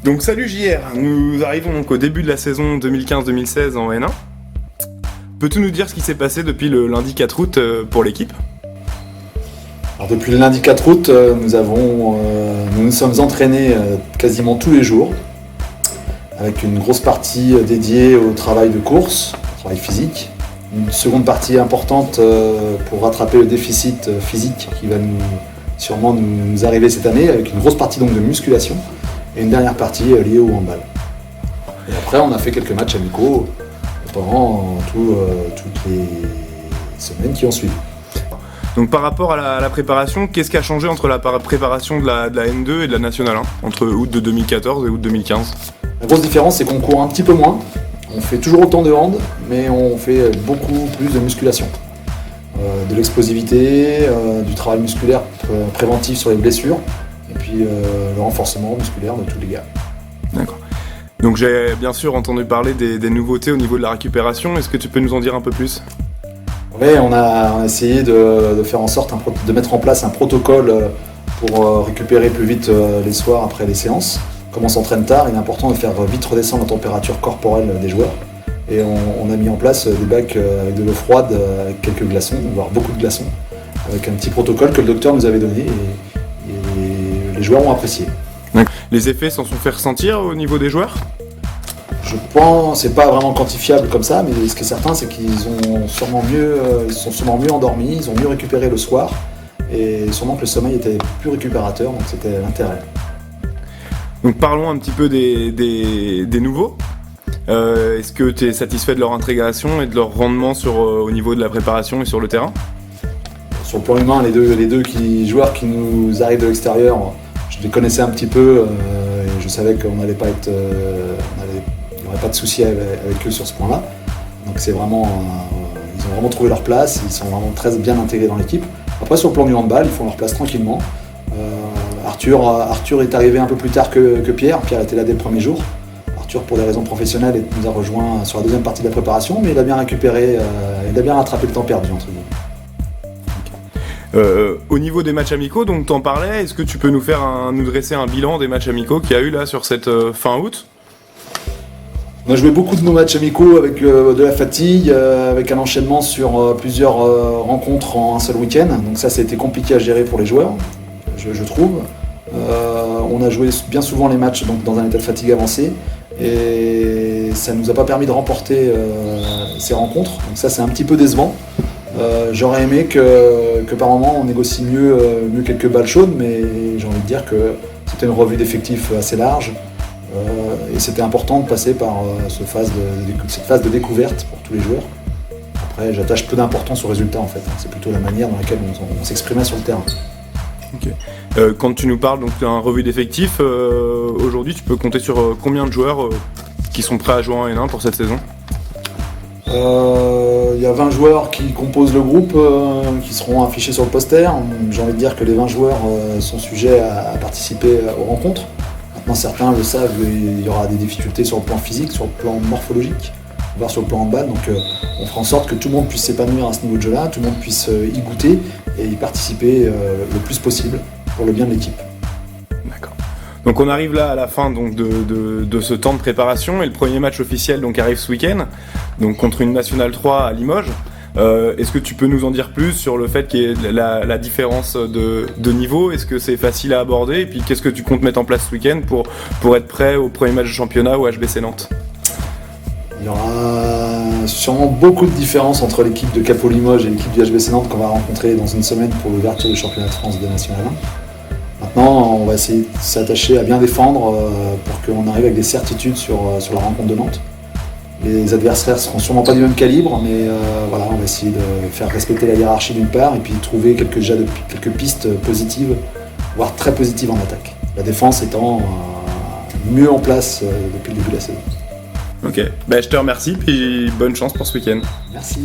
Donc salut JR, nous arrivons donc au début de la saison 2015-2016 en N1. Peux-tu nous dire ce qui s'est passé depuis le lundi 4 août pour l'équipe ? Alors depuis le lundi 4 août, nous nous sommes entraînés quasiment tous les jours, avec une grosse partie dédiée au travail de course, au travail physique. Une seconde partie importante pour rattraper le déficit physique qui va sûrement nous arriver cette année, avec une grosse partie donc de musculation, et une dernière partie liée au handball. Et après, on a fait quelques matchs amicaux pendant toutes les semaines qui ont suivi. Donc par rapport à la préparation, qu'est-ce qui a changé entre la préparation de la N2 et de la Nationale 1, entre août de 2014 et août 2015 ? La grosse différence, c'est qu'on court un petit peu moins. On fait toujours autant de hand, mais on fait beaucoup plus de musculation. De l'explosivité, du travail musculaire préventif sur les blessures, et puis le renforcement musculaire de tous les gars. D'accord. Donc j'ai bien sûr entendu parler des nouveautés au niveau de la récupération. Est-ce que tu peux nous en dire un peu plus ? Oui, on a essayé de faire en sorte de mettre en place un protocole pour récupérer plus vite les soirs après les séances. Comme on s'entraîne tard, il est important de faire vite redescendre la température corporelle des joueurs. Et on a mis en place des bacs avec de l'eau froide, avec quelques glaçons, voire beaucoup de glaçons, avec un petit protocole que le docteur nous avait donné et les joueurs ont apprécié. Les effets s'en sont fait ressentir au niveau des joueurs ? Je pense, c'est pas vraiment quantifiable comme ça, mais ce qui est certain, c'est qu'ils sont sûrement mieux endormis, ils ont mieux récupéré le soir, et sûrement que le sommeil était plus récupérateur, donc c'était l'intérêt. Donc parlons un petit peu des nouveaux. Est-ce que tu es satisfait de leur intégration et de leur rendement au niveau de la préparation et sur le terrain ? Sur le plan humain, les deux joueurs qui nous arrivent de l'extérieur, je les connaissais un petit peu, et je savais qu'on n'allait pas être... il n'y aurait pas de souci avec eux sur ce point-là. Donc c'est vraiment, ils ont vraiment trouvé leur place, ils sont vraiment très bien intégrés dans l'équipe. Après sur le plan du handball, ils font leur place tranquillement. Arthur est arrivé un peu plus tard que Pierre. Pierre était là dès le premier jour. Arthur, pour des raisons professionnelles, nous a rejoint sur la deuxième partie de la préparation, mais il a bien récupéré, il a bien rattrapé le temps perdu entre guillemets. Au niveau des matchs amicaux, donc t'en parlais, est-ce que tu peux nous dresser un bilan des matchs amicaux qu'il y a eu là sur cette fin août ? On a joué beaucoup de nos matchs amicaux avec de la fatigue, avec un enchaînement sur plusieurs rencontres en un seul week-end. Donc ça a été compliqué à gérer pour les joueurs, je trouve. On a joué bien souvent les matchs donc, dans un état de fatigue avancé et ça ne nous a pas permis de remporter ces rencontres. Donc ça c'est un petit peu décevant. J'aurais aimé que par moment on négocie mieux quelques balles chaudes, mais j'ai envie de dire que c'était une revue d'effectifs assez large. Et c'était important de passer par cette phase de découverte pour tous les joueurs. Après, j'attache peu d'importance au résultat en fait. C'est plutôt la manière dans laquelle on s'exprimait sur le terrain. Okay. Quand tu nous parles donc d'un revue d'effectifs, aujourd'hui tu peux compter sur combien de joueurs qui sont prêts à jouer en N1 pour cette saison ? Il y a 20 joueurs qui composent le groupe, qui seront affichés sur le poster. J'ai envie de dire que les 20 joueurs sont sujets à participer aux rencontres. Maintenant certains le savent, il y aura des difficultés sur le plan physique, sur le plan morphologique, voire sur le plan handball. Donc on fera en sorte que tout le monde puisse s'épanouir à ce niveau de jeu-là, tout le monde puisse y goûter et y participer le plus possible pour le bien de l'équipe. D'accord. Donc on arrive là à la fin donc, de ce temps de préparation et le premier match officiel donc, arrive ce week-end donc, contre une Nationale 3 à Limoges. Est-ce que tu peux nous en dire plus sur le fait qu'il y ait la différence de niveau ? Est-ce que c'est facile à aborder ? Et puis qu'est-ce que tu comptes mettre en place ce week-end pour être prêt au premier match de championnat au HBC Nantes ? Il y aura sûrement beaucoup de différences entre l'équipe de Capo Limoges et l'équipe du HBC Nantes qu'on va rencontrer dans une semaine pour l'ouverture du championnat de France de National 1. Maintenant, on va essayer de s'attacher à bien défendre pour qu'on arrive avec des certitudes sur la rencontre de Nantes. Les adversaires seront sûrement pas du même calibre, mais voilà, on va essayer de faire respecter la hiérarchie d'une part et puis trouver quelques pistes positives, voire très positives en attaque. La défense étant mieux en place depuis le début de la saison. Ok, je te remercie et bonne chance pour ce week-end. Merci.